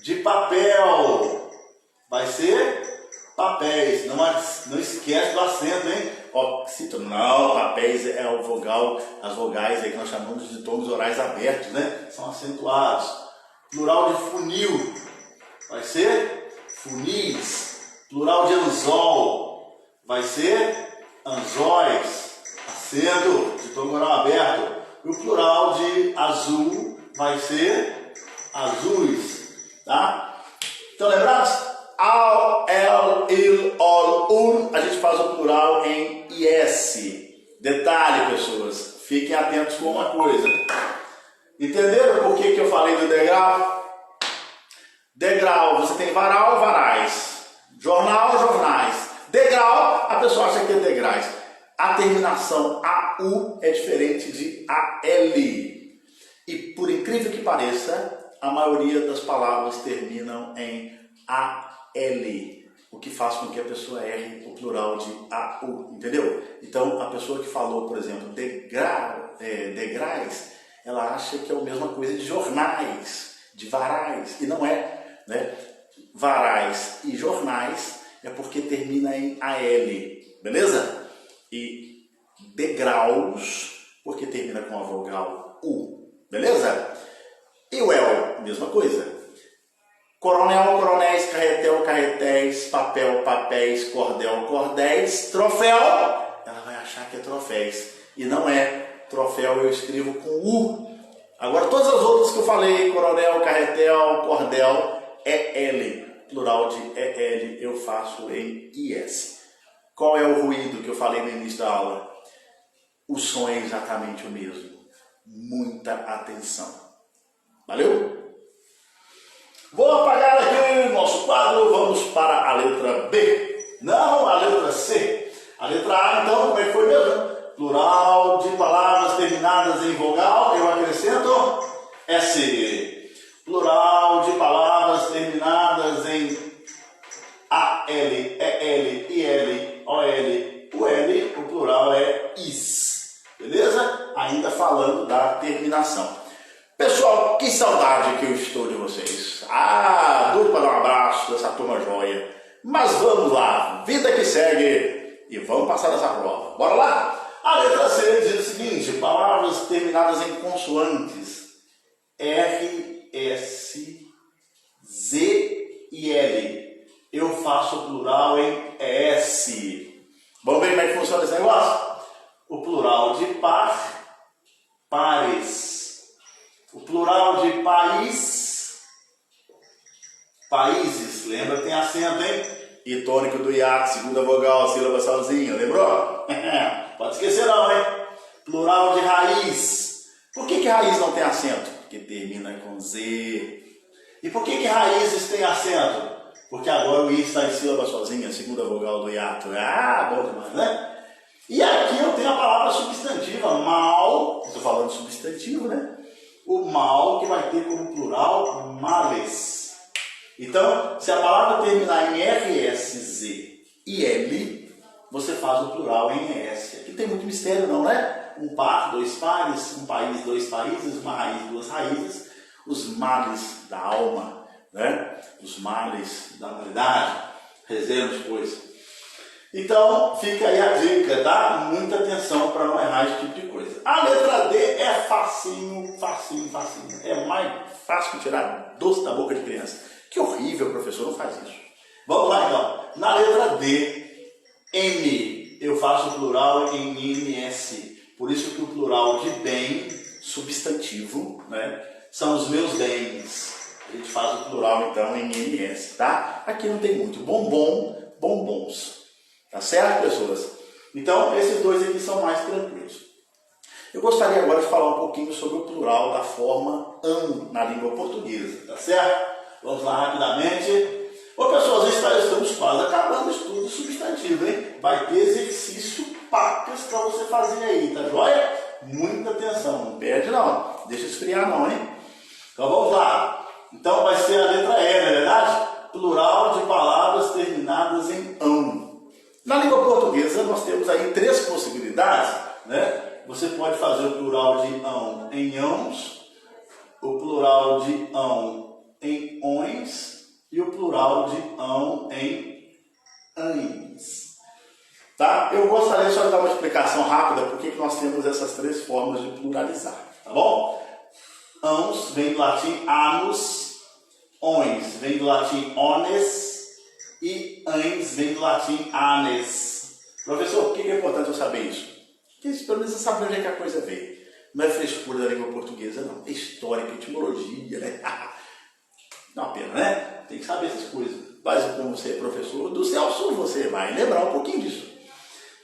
De papel vai ser papéis. Não esquece do acento, hein? oxítono. Não, papéis é o vogal, as vogais aí que nós chamamos de tons orais abertos, né? São acentuados. Plural de funil vai ser funis. Plural de anzol vai ser anzóis, acento de tom oral aberto. E o plural de azul vai ser azuis, tá? Estão lembrados? Al, el, il, ol, a gente faz o plural em is. Detalhe, pessoas, fiquem atentos com uma coisa. Entenderam por que eu falei do degrau? Degrau, você tem varal, varais. Jornal, jornais. Degrau, a pessoa acha que é degraus. A terminação AU é diferente de AL. E por incrível que pareça, a maioria das palavras terminam em AL. O que faz com que a pessoa erre o plural de AU, entendeu? Então, a pessoa que falou, por exemplo, degraus, ela acha que é a mesma coisa de jornais, de varais, e não é, né? Varais e jornais é porque termina em AL, beleza? E degraus, porque termina com a vogal U, beleza? E o el, mesma coisa. Coronel, coronéis, carretel, carretéis, papel, papéis, cordel, cordéis, troféu, ela vai achar que é troféis. E não é. Troféu eu escrevo com U. Agora todas as outras que eu falei, coronel, carretel, cordel, é L. Plural de EL eu faço em IS. Qual é o ruído que eu falei no início da aula? O som é exatamente o mesmo. Muita atenção. Valeu? Vou apagar aqui o nosso quadro, vamos para a letra B. Não, a letra C. A letra A, então, como é que foi mesmo? Plural de palavras terminadas em vogal, eu acrescento S. Plural de palavras terminadas em AL, EL, IL, OL, UL, o plural é IS. Beleza? Ainda falando da terminação. Pessoal, que saudade que eu estou de vocês. Doido para dar um abraço dessa turma joia. Mas vamos lá, vida que segue e vamos passar dessa prova. Bora lá? A letra C diz o seguinte, palavras terminadas em consoantes. R, S, Z e L. Eu faço o plural em S. Vamos ver como é que funciona esse negócio? O plural de par, pares. O plural de país, países. Lembra que tem acento, hein? E tônico do hiato, segunda vogal, sílaba sozinha. Lembrou? Pode esquecer não, hein? Plural de raiz. Por que raiz não tem acento? Porque termina com Z. E por que raízes tem acento? Porque agora o I está em sílaba sozinha, segunda vogal do hiato. Bom demais, né? E aqui eu tenho a palavra substantiva, mal. Estou falando de substantivo, né? O mal que vai ter como plural males. Então, se a palavra terminar em R, S, Z e L, você faz o plural em ES. Aqui não tem muito mistério não, né? Um par, dois pares, um país, dois países, uma raiz, duas raízes, os males da alma, né? Os males da humanidade, rezemos depois. Então, fica aí a dica, tá? Muita atenção para não errar esse tipo de coisa. A letra D é facinho, facinho, facinho. É mais fácil que tirar doce da boca de criança. Que horrível, professor, não faz isso. Vamos lá, então. Na letra D, M, eu faço o plural em MS. Por isso que o plural de bem, substantivo, né? São os meus bens. A gente faz o plural, então, em MS, tá? Aqui não tem muito. Bombom, bombons. Tá certo, pessoas? Então, esses dois aqui são mais tranquilos. Eu gostaria agora de falar um pouquinho sobre o plural da forma ão na língua portuguesa, tá certo? Vamos lá rapidamente. Ô, pessoas, estamos quase acabando o estudo substantivo, hein? Vai ter exercício pacas para você fazer aí, tá joia? Muita atenção, não perde não. Deixa esfriar não, hein? Então, vamos lá. Então, vai ser a letra E, não é verdade? Plural de palavras terminadas em ão. Na língua portuguesa, nós temos aí três possibilidades, né? Você pode fazer o plural de ão em ãos, o plural de ão em ões e o plural de ão em ães. Tá? Eu gostaria só de dar uma explicação rápida por que nós temos essas três formas de pluralizar, tá bom? Ans vem do latim anus, ons vem do latim ones e ans vem do latim anes. Professor, por que é importante eu saber isso? Porque pelo menos você sabe onde é que a coisa veio. Não é frescura da língua portuguesa, não. É história, etimologia, né? Não é uma pena, né? Tem que saber essas coisas. Mas como você é professor do Celso, você vai lembrar um pouquinho disso.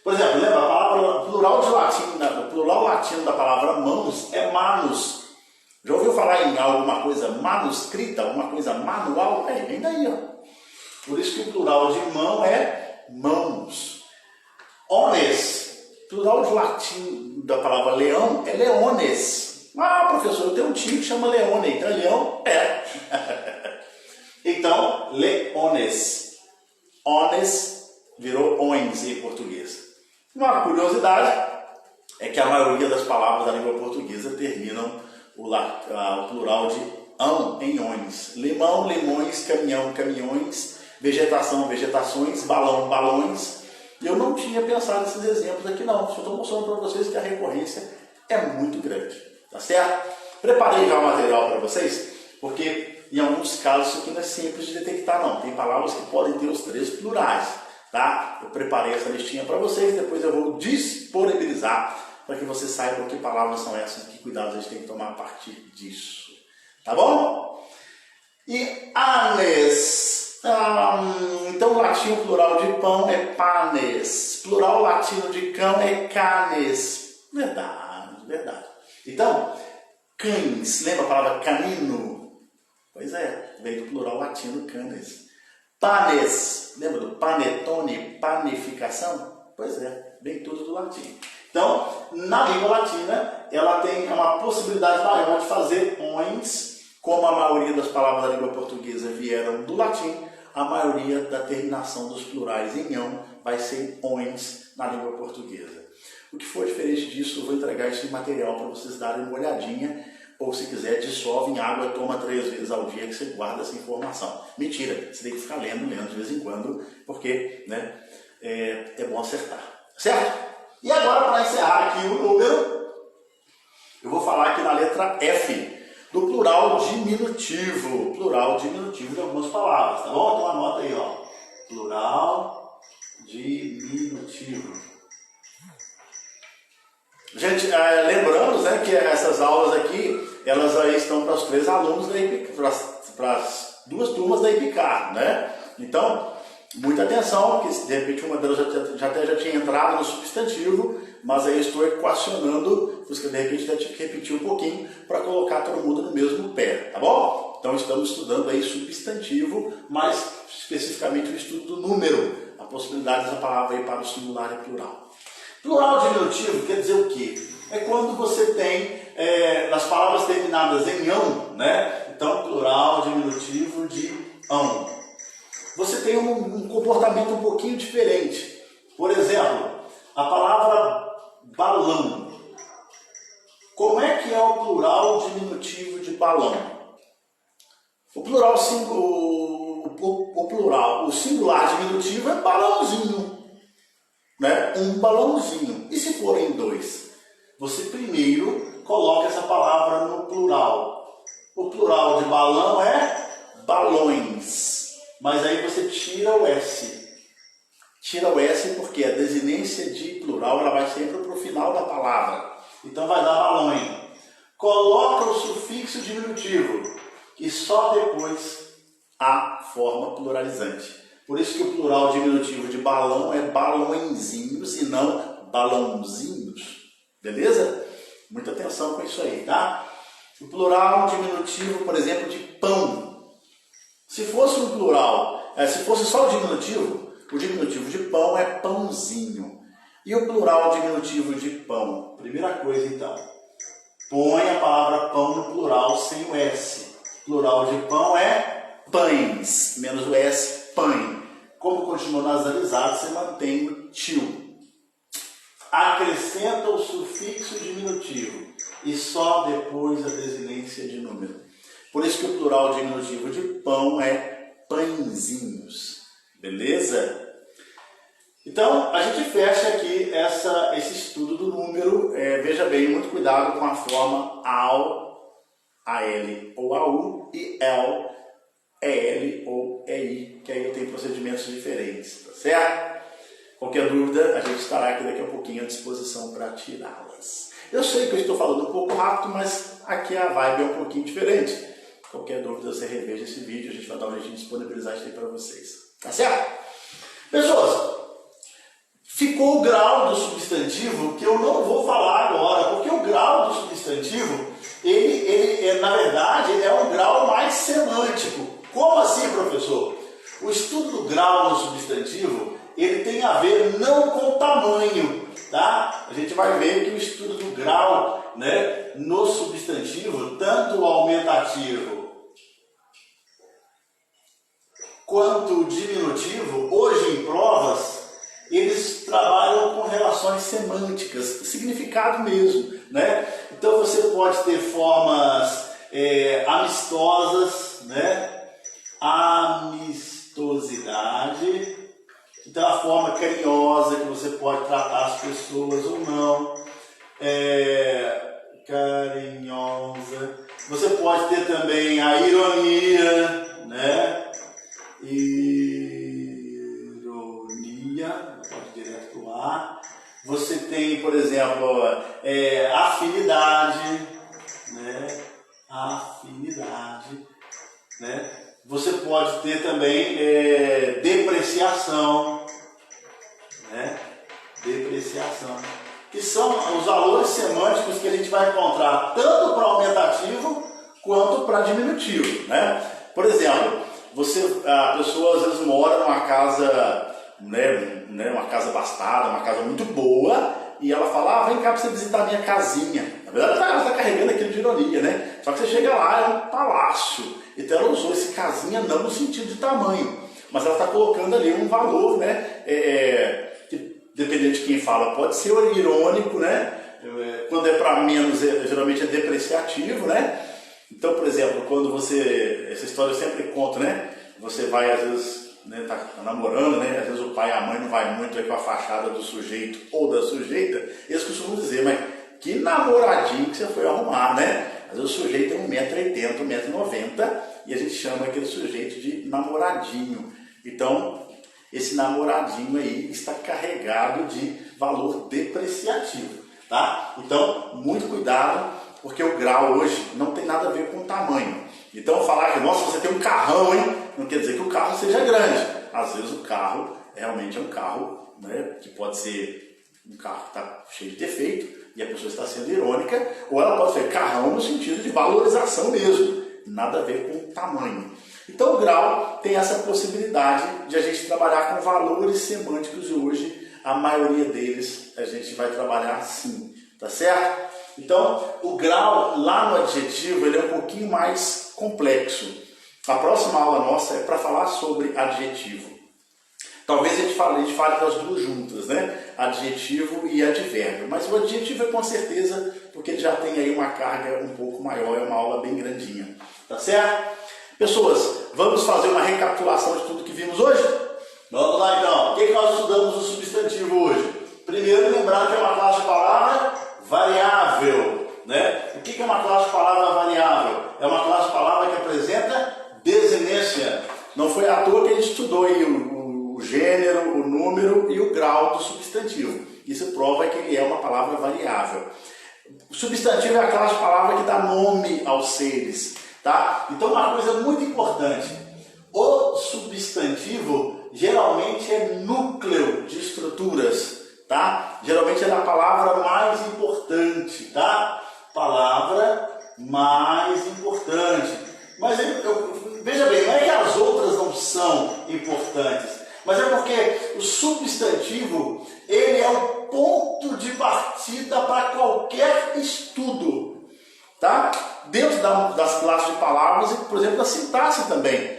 Por exemplo, lembra a palavra plural latino da palavra mãos é manus. Já ouviu falar em alguma coisa manuscrita, alguma coisa manual? Vem daí, ó. Por isso que o plural de mão é mãos. Ones, plural de latim da palavra leão é leones. Ah, professor, eu tenho um tio que chama Leone, então leão é. Então, leones. Ones virou ons em português. Uma curiosidade é que a maioria das palavras da língua portuguesa terminam o plural de ão em ons. Limão, limões, caminhão, caminhões, vegetação, vegetações, balão, balões. E eu não tinha pensado nesses exemplos aqui não. Só estou mostrando para vocês que a recorrência é muito grande. Tá certo? Preparei já o material para vocês, porque em alguns casos isso aqui não é simples de detectar não. Tem palavras que podem ter os três plurais. Tá? Eu preparei essa listinha para vocês, depois eu vou disponibilizar para que vocês saibam que palavras são essas e que cuidados a gente tem que tomar a partir disso. Tá bom? E anes. Então o latino plural de pão é panes. Plural latino de cão é canes. Verdade, verdade. Então, cães. Lembra a palavra canino? Pois é, vem do plural latino canes. Panes, lembra do panetone, panificação? Pois é, vem tudo do latim. Então, na língua latina, ela tem uma possibilidade maior de fazer ons, como a maioria das palavras da língua portuguesa vieram do latim, a maioria da terminação dos plurais em ão vai ser ons na língua portuguesa. O que for diferente disso, eu vou entregar esse material para vocês darem uma olhadinha. Ou se quiser, dissolve em água, toma 3 vezes ao dia que você guarda essa informação. Mentira, você tem que ficar lendo de vez em quando, porque né, é bom acertar. Certo? E agora, para encerrar aqui o número, eu vou falar aqui na letra F, do plural diminutivo. Plural diminutivo de algumas palavras, tá bom? Então anota aí, ó. Plural diminutivo. Gente, lembrando né, que essas aulas aqui, elas aí estão para os 3 alunos da IPCAR, para as 2 turmas da IPCAR, né? Então, muita atenção, que de repente uma delas já tinha entrado no substantivo, mas aí estou equacionando, por isso que de repente já tinha que repetir um pouquinho para colocar todo mundo no mesmo pé, tá bom? Então estamos estudando aí substantivo, mais especificamente o estudo do número, a possibilidade dessa palavra aí para o singular e plural. Plural diminutivo quer dizer o quê? É quando você tem as palavras terminadas em ão, né? Então, plural diminutivo de ão. Você tem um comportamento um pouquinho diferente. Por exemplo, a palavra balão. Como é que é o plural diminutivo de balão? O singular diminutivo é balãozinho. Né? Um balãozinho. E se forem 2? Você primeiro coloca essa palavra no plural. O plural de balão é balões. Mas aí você tira o S. Tira o S porque a desinência de plural ela vai sempre para o final da palavra. Então vai dar balões. Coloca o sufixo diminutivo. E só depois a forma pluralizante. Por isso que o plural diminutivo de balão é balõezinhos e não balãozinhos. Beleza? Muita atenção com isso aí, tá? O plural diminutivo, por exemplo, de pão. Se fosse um plural, se fosse só o diminutivo de pão é pãozinho. E o plural diminutivo de pão? Primeira coisa, então. Põe a palavra pão no plural sem o S. Plural de pão é pães, menos o S, pãe. Como continua nasalizado, você mantém o tio. Acrescenta o sufixo diminutivo e só depois a desinência de número. Por isso que o plural diminutivo de pão é pãezinhos. Beleza? Então, a gente fecha aqui esse estudo do número. Veja bem, muito cuidado com a forma AL, AL ou AU e EL, EL ou EI, que aí tem procedimentos diferentes, tá certo? Qualquer dúvida, a gente estará aqui daqui a pouquinho à disposição para tirá-las. Eu sei que eu estou falando um pouco rápido, mas aqui a vibe é um pouquinho diferente. Qualquer dúvida, você reveja esse vídeo, a gente vai dar um jeito de disponibilizar isso aí para vocês. Tá certo? Pessoas, ficou o grau do substantivo que eu não vou falar agora, porque o grau do substantivo, ele na verdade, é um grau mais semântico. Como assim, professor? O estudo do grau no substantivo, ele tem a ver não com o tamanho, tá? A gente vai ver que o estudo do grau, né, no substantivo, tanto o aumentativo quanto o diminutivo, hoje em provas, eles trabalham com relações semânticas, significado mesmo, né? Então você pode ter formas amistosas, né? Amistosidade. Então a forma carinhosa que você pode tratar as pessoas ou não. Carinhosa. Você pode ter também a ironia, né? Ironia, pode direto para o ar. Você tem, por exemplo, afinidade, né? Afinidade, né? Você pode ter também depreciação, né? Depreciação, que são os valores semânticos que a gente vai encontrar tanto para aumentativo quanto para diminutivo, né? Por exemplo, a pessoa às vezes mora numa casa, né, uma casa abastada, uma casa muito boa, e ela fala, vem cá para você visitar a minha casinha. Na verdade ela está carregando aquilo de ironia, né? Só que você chega lá, é um palácio. Então ela usou esse casinha não no sentido de tamanho, mas ela está colocando ali um valor, né? Que, dependendo de quem fala, pode ser irônico, né? Quando é para menos, geralmente é depreciativo, né? Então, por exemplo, quando essa história eu sempre conto, né? Você vai, às vezes, né, tá namorando, né? Às vezes o pai e a mãe não vai muito aí com a fachada do sujeito ou da sujeita. Eles costumam dizer, mas que namoradinho que você foi arrumar, né? Às vezes o sujeito tem 1,80 m, 1,90 m, e a gente chama aquele sujeito de namoradinho. Então, esse namoradinho aí está carregado de valor depreciativo, tá? Então, muito cuidado, porque o grau hoje não tem nada a ver com o tamanho. Então, falar que, nossa, você tem um carrão, hein? Não quer dizer que o carro seja grande. Às vezes o carro realmente é um carro, né, que pode ser um carro que está cheio de defeito, e a pessoa está sendo irônica, ou ela pode ser carrão no sentido de valorização mesmo, nada a ver com o tamanho. Então o grau tem essa possibilidade de a gente trabalhar com valores semânticos, e hoje a maioria deles a gente vai trabalhar assim, tá certo? Então o grau lá no adjetivo ele é um pouquinho mais complexo. A próxima aula nossa é para falar sobre adjetivo. Talvez a gente fale das duas juntas, né? Adjetivo e advérbio. Mas o adjetivo é com certeza, porque ele já tem aí uma carga um pouco maior, é uma aula bem grandinha. Tá certo? Pessoas, vamos fazer uma recapitulação de tudo que vimos hoje? Vamos lá então. O que nós estudamos no substantivo hoje? Primeiro, lembrar que é uma classe de palavra variável, né? O que é uma classe de palavra variável? É uma classe de palavra que apresenta desinência. Não foi à toa que a gente estudou aí o gênero, o número e o grau do substantivo. Isso prova que ele é uma palavra variável. O substantivo é a classe de palavra que dá nome aos seres, tá? Então uma coisa muito importante, o substantivo geralmente é núcleo de estruturas, tá? Geralmente é a palavra mais importante, tá? Palavra mais importante. Mas veja bem, não é que as outras não são importantes, mas é porque o substantivo ele é o ponto de partida para qualquer estudo, tá? Dentro das classes de palavras e, por exemplo, da sintaxe também.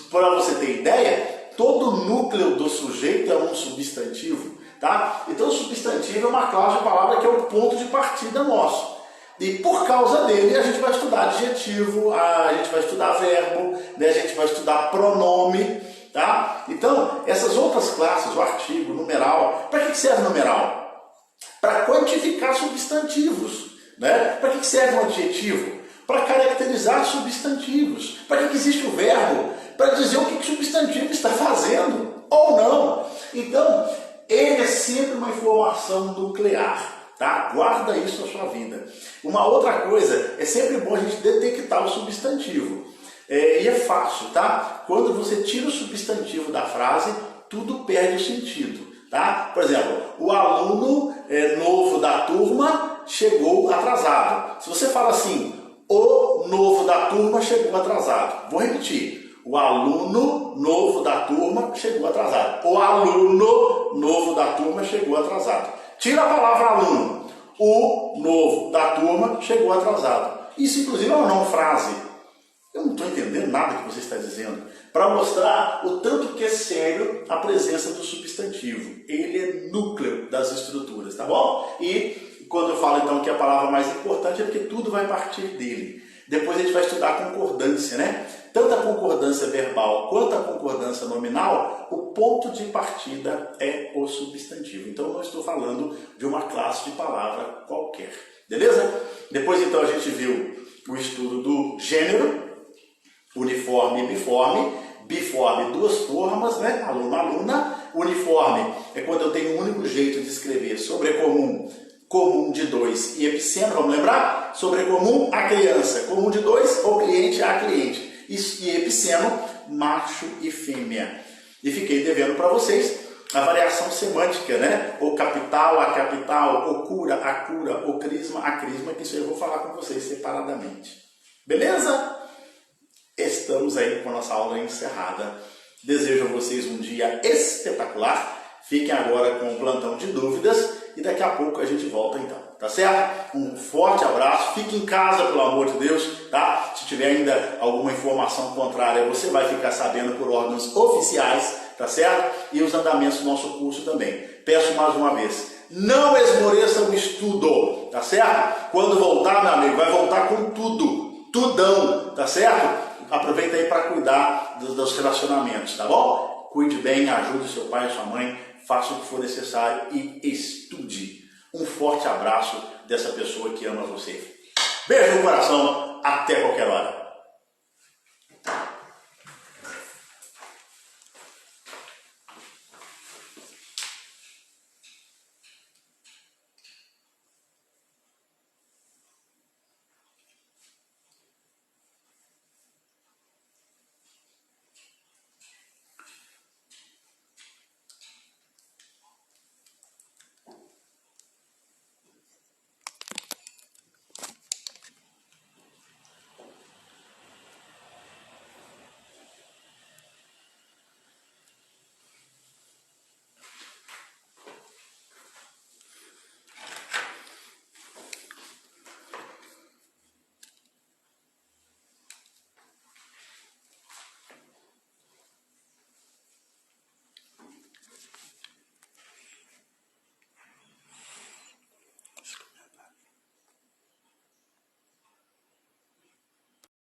Para você ter ideia, todo o núcleo do sujeito é um substantivo, tá? Então o substantivo é uma classe de palavra que é o ponto de partida nosso. E por causa dele a gente vai estudar adjetivo, a gente vai estudar verbo, né? A gente vai estudar pronome, tá? Então, essas outras classes, o artigo, o numeral, para que serve o numeral? Para quantificar substantivos, né? Para que serve um adjetivo? Para caracterizar substantivos. Para que existe o verbo? Para dizer o que o substantivo está fazendo ou não. Então, ele é sempre uma informação nuclear. Tá? Guarda isso na sua vida. Uma outra coisa, é sempre bom a gente detectar o substantivo. E é fácil, tá? Quando você tira o substantivo da frase, tudo perde o sentido. Tá? Por exemplo, o aluno novo da turma chegou atrasado. Se você fala assim, o novo da turma chegou atrasado. Vou repetir. O aluno novo da turma chegou atrasado. O aluno novo da turma chegou atrasado. Tira a palavra aluno. O novo da turma chegou atrasado. Isso, inclusive, é uma não frase. Eu não estou entendendo nada que você está dizendo. Para mostrar o tanto que é sério a presença do substantivo. Ele é núcleo das estruturas, tá bom? E quando eu falo, então, que a palavra mais importante é porque tudo vai partir dele. Depois a gente vai estudar a concordância, né? Tanto a concordância verbal quanto a concordância nominal, o ponto de partida é o substantivo. Então, eu não estou falando de uma classe de palavra qualquer. Beleza? Depois, então, a gente viu o estudo do gênero, uniforme e biforme. Biforme, duas formas, né? Aluno, aluna. Uniforme é quando eu tenho um único jeito de escrever. Sobrecomum, comum de dois e epiceno, vamos lembrar? Sobrecomum, a criança. Comum de dois, o cliente, a cliente. E epiceno, macho e fêmea. E fiquei devendo para vocês a variação semântica, né? O capital, a capital, o cura, a cura, o crisma, a crisma, que isso eu vou falar com vocês separadamente. Beleza? Estamos aí com a nossa aula encerrada. Desejo a vocês um dia espetacular. Fiquem agora com um plantão de dúvidas e daqui a pouco a gente volta então, tá certo? Um forte abraço, fique em casa, pelo amor de Deus, tá? Se tiver ainda alguma informação contrária, você vai ficar sabendo por órgãos oficiais, tá certo? E os andamentos do nosso curso também. Peço mais uma vez, não esmoreça o estudo, tá certo? Quando voltar, meu amigo, vai voltar com tudo, tudão, tá certo? Aproveita aí para cuidar dos relacionamentos, tá bom? Cuide bem, ajude seu pai e sua mãe, faça o que for necessário e estude. Um forte abraço dessa pessoa que ama você. Beijo no coração, até qualquer hora.